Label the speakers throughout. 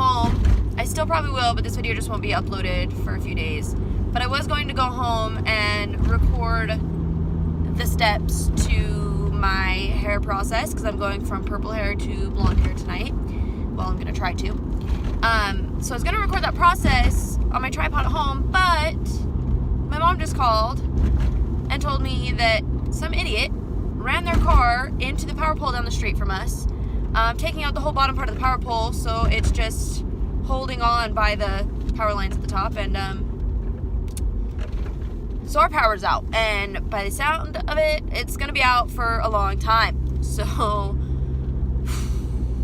Speaker 1: home. I still probably will, but this video just won't be uploaded for a few days. But I was going to go home and record the steps to my hair process because I'm going from purple hair to blonde hair tonight. Well, I'm going to try to. So I was going to record that process on my tripod at home, but my mom just called and told me that some idiot ran their car into the power pole down the street from us, taking out the whole bottom part of the power pole, so it's just holding on by the power lines at the top, and so our power's out, and by the sound of it, it's gonna be out for a long time. So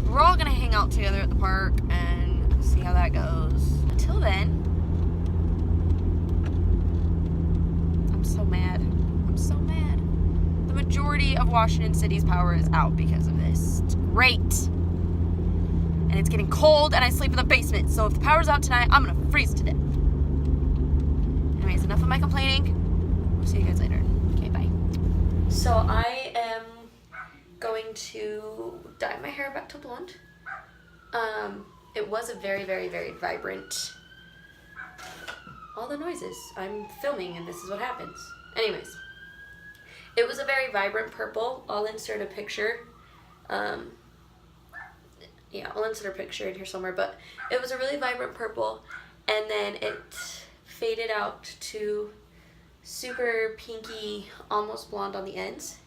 Speaker 1: we're all gonna hang out together at the park and see how that goes. Until then, I'm so mad. I'm so mad. The majority of Washington City's power is out because of this. It's great. And it's getting cold and I sleep in the basement. So if the power's out tonight, I'm gonna freeze to death. Anyways, enough of my complaining. We'll see you guys later. Okay, bye. So I am going to dye my hair back to blonde. It was a very, very, very vibrant... All the noises. I'm filming and this is what happens. Anyways. It was a very vibrant purple. I'll insert a picture. Yeah, I'll insert a picture in here somewhere, but it was a really vibrant purple, and then it faded out to super pinky, almost blonde on the ends,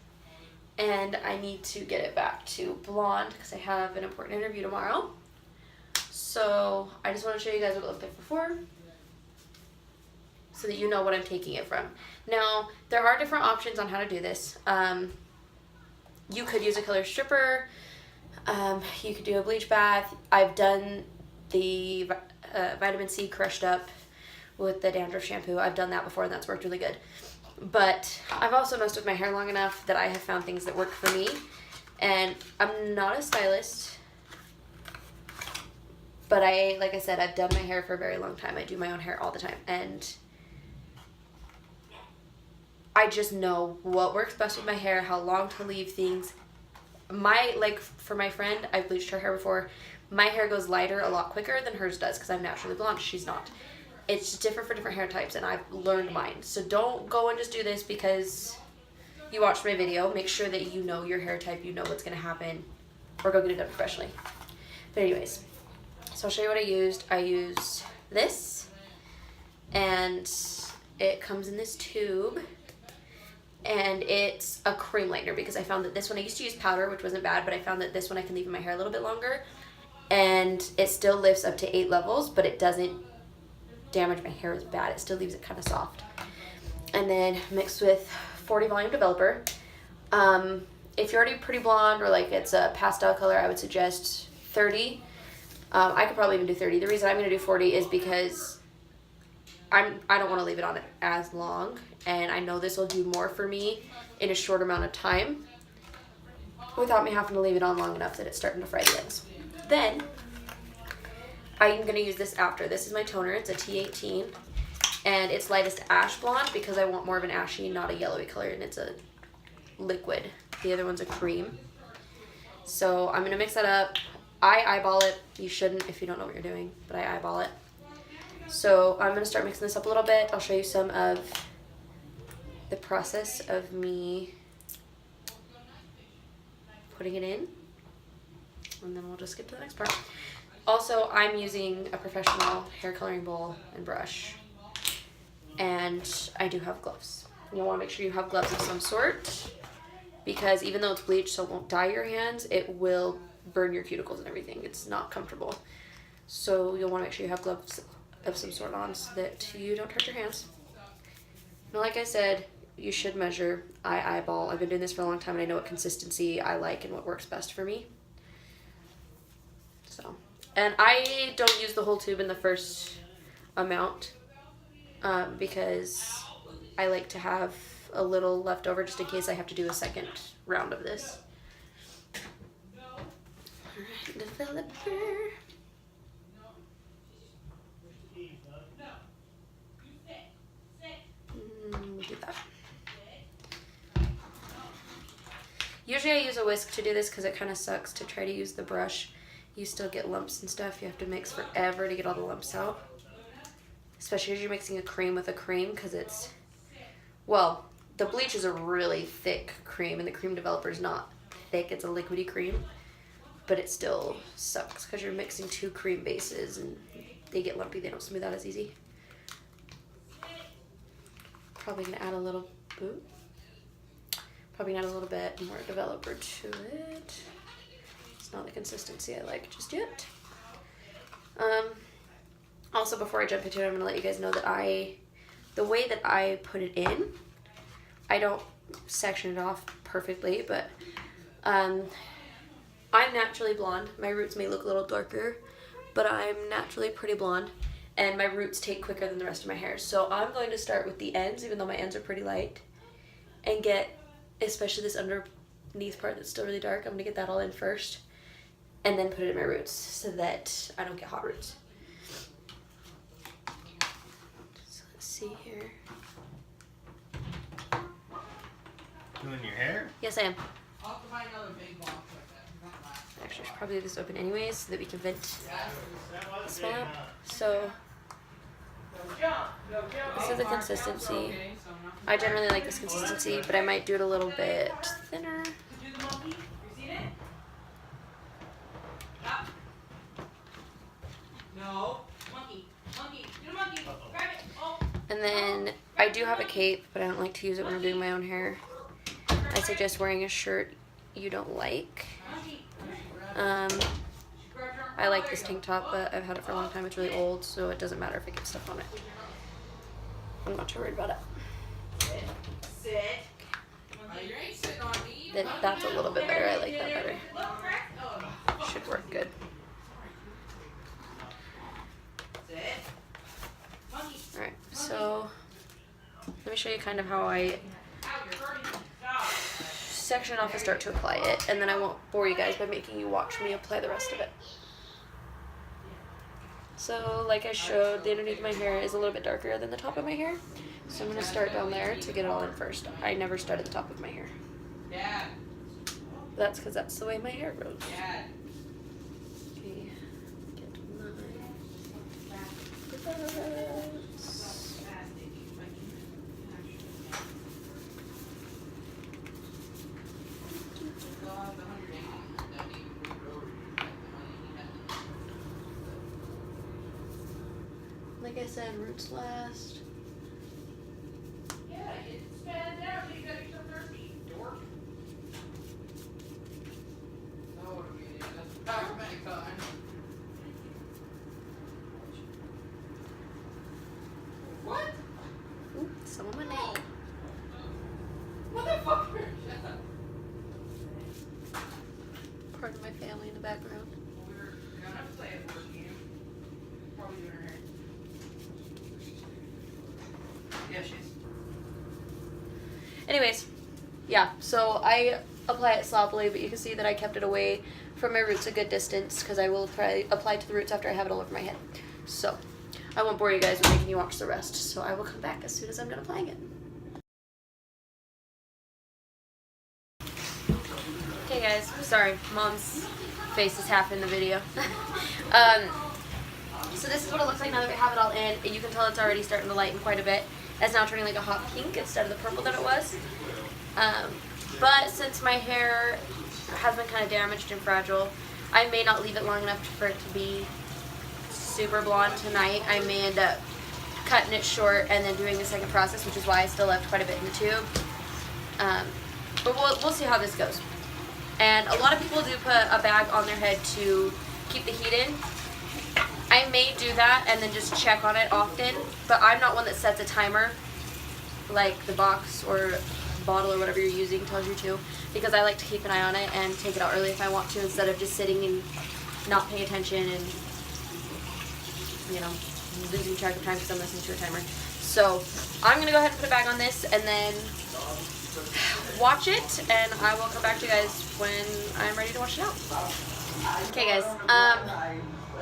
Speaker 1: and I need to get it back to blonde because I have an important interview tomorrow. So I just want to show you guys what it looked like before so that you know what I'm taking it from. Now, there are different options on how to do this. You could use a color stripper. You could do a bleach bath. I've done the vitamin C crushed up with the dandruff shampoo. I've done that before and that's worked really good. But I've also messed with my hair long enough that I have found things that work for me. And I'm not a stylist, but like I said, I've done my hair for a very long time. I do my own hair all the time. And I just know what works best with my hair, how long to leave things. For my friend, I've bleached her hair before. My hair goes lighter a lot quicker than hers does because I'm naturally blonde. She's not. It's just different for different hair types, and I've learned mine. So don't go and just do this because you watched my video. Make sure that you know your hair type, you know what's going to happen, or go get it done professionally. But anyways, so I'll show you what I used. I used this, and it comes in this tube. And it's a cream lightener because I found that this one, I used to use powder, which wasn't bad, but I found that this one I can leave in my hair a little bit longer. And it still lifts up to 8 levels, but it doesn't damage my hair as bad. It still leaves it kind of soft. And then mixed with 40 volume developer. If you're already pretty blonde or like it's a pastel color, I would suggest 30. I could probably even do 30. The reason I'm going to do 40 is because I don't want to leave it on it as long, and I know this will do more for me in a short amount of time without me having to leave it on long enough that it's starting to fry the ends. Then I'm going to use this after. This is my toner. It's a T18, and it's lightest ash blonde because I want more of an ashy, not a yellowy color, and it's a liquid. The other one's a cream. So I'm going to mix that up. I eyeball it. You shouldn't if you don't know what you're doing, but I eyeball it. So I'm going to start mixing this up a little bit. I'll show you some of the process of me putting it in. And then we'll just skip to the next part. Also, I'm using a professional hair coloring bowl and brush. And I do have gloves. You'll want to make sure you have gloves of some sort. Because even though it's bleached so it won't dye your hands, it will burn your cuticles and everything. It's not comfortable. So you'll want to make sure you have gloves of some sort on so that you don't hurt your hands. Now, like I said, you should measure. I eyeball. I've been doing this for a long time and I know what consistency I like and what works best for me. So, and I don't use the whole tube in the first amount because I like to have a little left over just in case I have to do a second round of this. Alright, developer. Do that. Usually I use a whisk to do this because it kind of sucks to try to use the brush you still get lumps and stuff. You have to mix forever to get all the lumps out. Especially as you're mixing a cream with a cream, because it's, well, the bleach is a really thick cream, and the cream developer is not thick. It's a liquidy cream, but it still sucks because you're mixing two cream bases, and they get lumpy. They don't smooth out as easy. Probably gonna add a little Probably gonna add a little bit more developer to it. It's not the consistency I like just yet. Also, before I jump into it, I'm gonna let you guys know that the way that I put it in, I don't section it off perfectly, but I'm naturally blonde. My roots may look a little darker, but I'm naturally pretty blonde, and my roots take quicker than the rest of my hair. So I'm going to start with the ends, even though my ends are pretty light, and get, especially this underneath part that's still really dark, I'm gonna get that all in first, and then put it in my roots so that I don't get hot roots. So let's see here.
Speaker 2: Doing your hair?
Speaker 1: Yes, I am. Actually, I should probably leave this open anyways so that we can vent the smell out. So this is the consistency. I generally like this consistency, but I might do it a little bit thinner. And then I do have a cape, but I don't like to use it when I'm doing my own hair. I suggest wearing a shirt you don't like. I like this tank top, but I've had it for a long time. It's really old, so it doesn't matter if it gets stuff on it. I'm not too worried about it. That's a little bit better. I like that better. Should work good. Alright, so let me show you kind of how I section off and start to apply it, and then I won't bore you guys by making you watch me apply the rest of it. So like I showed, the underneath of my hair is a little bit darker than the top of my hair, so I'm going to start down there to get it all in first. I never start at the top of my hair. That's because that's the way my hair grows. Okay, get my like I said, roots last.
Speaker 3: Yeah, it's spanned out, so you gotta get so thirsty, dork. Oh, what a meeting. That's paramedic time. What?
Speaker 1: Ooh, some on my neck.
Speaker 3: Motherfucker! Shut up.
Speaker 1: Part of my family in the background.
Speaker 3: We're gonna play a board game. Probably doing her hair. Yeah, she's.
Speaker 1: Anyways, yeah, so I apply it sloppily, but you can see that I kept it away from my roots a good distance because I will apply to the roots after I have it all over my head. So I won't bore you guys with making you watch the rest, so I will come back as soon as I'm done applying it. Okay guys, sorry, mom's face is half in the video. So this is what it looks like now that we have it all in. You can tell it's already starting to lighten quite a bit. It's now turning like a hot pink instead of the purple that it was. But since my hair has been kind of damaged and fragile, I may not leave it long enough for it to be super blonde tonight. I may end up cutting it short and then doing a second process, which is why I still left quite a bit in the tube. But we'll see how this goes. And a lot of people do put a bag on their head to keep the heat in. I may do that and then just check on it often, but I'm not one that sets a timer like the box or bottle or whatever you're using tells you to, because I like to keep an eye on it and take it out early if I want to, instead of just sitting and not paying attention and, you know, losing track of time because I'm listening to a timer. So I'm going to go ahead and put a bag on this and then watch it, and I will come back to you guys when I'm ready to wash it out. Okay guys,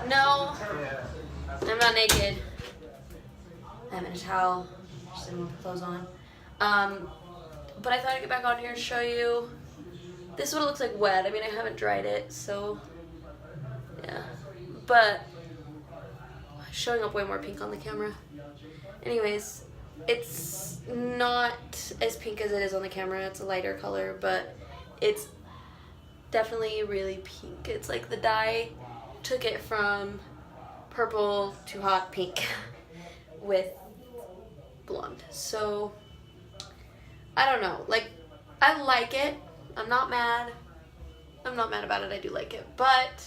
Speaker 1: no, I'm not naked. I'm in a towel, just some clothes on. But I thought I'd get back on here and show you. This is what it looks like wet. I mean, I haven't dried it, so Yeah. But showing up way more pink on the camera. Anyways, it's not as pink as it is on the camera. It's a lighter color, but it's definitely really pink. It's like the dye took it from purple to hot pink with blonde. So I don't know. Like, I like it. I'm not mad. I'm not mad about it. I do like it, but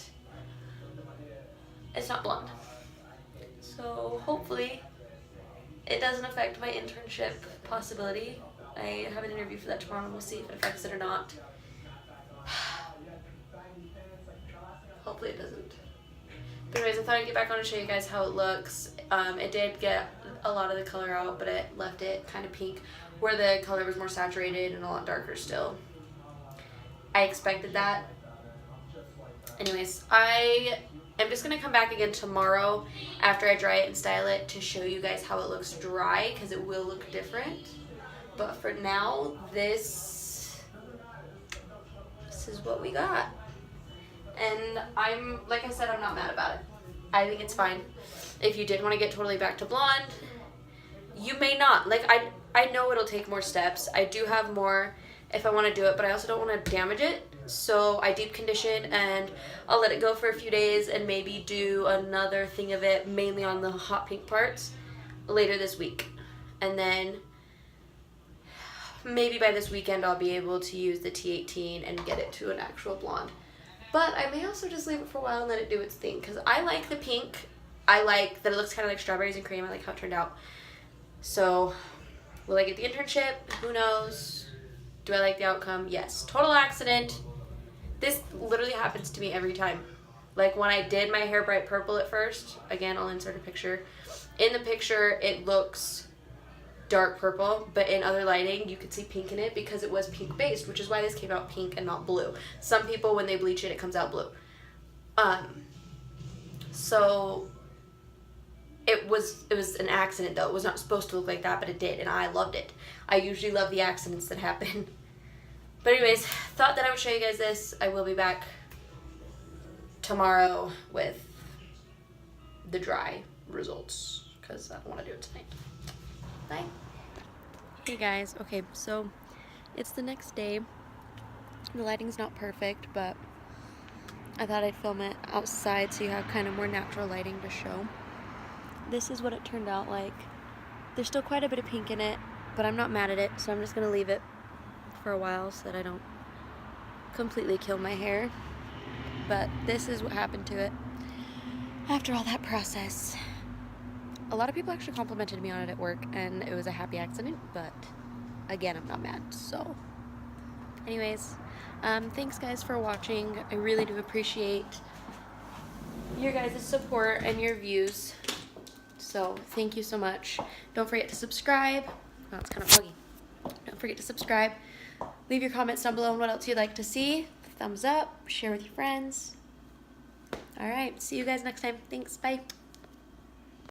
Speaker 1: it's not blonde. So hopefully it doesn't affect my internship possibility. I have an interview for that tomorrow and we'll see if it affects it or not. Hopefully it doesn't. But anyways, I thought I'd get back on and show you guys how it looks. It did get a lot of the color out, but it left it kind of pink where the color was more saturated and a lot darker still. I expected that. Anyways, I am just going to come back again tomorrow after I dry it and style it to show you guys how it looks dry, because it will look different. But for now, this is what we got. And like I said, I'm not mad about it. I think it's fine. If you did want to get totally back to blonde, you may not. Like, I know it'll take more steps. I do have more if I want to do it, but I also don't want to damage it. So I deep condition and I'll let it go for a few days and maybe do another thing of it, mainly on the hot pink parts, later this week. And then maybe by this weekend I'll be able to use the T18 and get it to an actual blonde. But I may also just leave it for a while and let it do its thing, because I like the pink. I like that it looks kind of like strawberries and cream. I like how it turned out. So will I get the internship? Who knows? Do I like the outcome? Yes. Total accident. This literally happens to me every time. Like when I did my hair bright purple at first, again, I'll insert a picture. In the picture, it looks dark purple, but in other lighting, you could see pink in it because it was pink based, which is why this came out pink and not blue. Some people, when they bleach it, it comes out blue. So it was an accident though. It was not supposed to look like that, but it did, and I loved it. I usually love the accidents that happen. But anyways, thought that I would show you guys this. I will be back tomorrow with the dry results because I don't want to do it tonight. Bye. Hey guys, okay, so it's the next day. The lighting's not perfect, but I thought I'd film it outside so you have kind of more natural lighting to show. This is what it turned out like. There's still quite a bit of pink in it, but I'm not mad at it, so I'm just gonna leave it for a while so that I don't completely kill my hair. But this is what happened to it after all that process. A lot of people actually complimented me on it at work, and it was a happy accident, but again, I'm not mad. So anyways, thanks guys for watching. I really do appreciate your guys' support and your views. So thank you so much. Don't forget to subscribe. Oh, it's kind of foggy. Don't forget to subscribe. Leave your comments down below on what else you'd like to see. Thumbs up, share with your friends. All right, see you guys next time. Thanks, bye.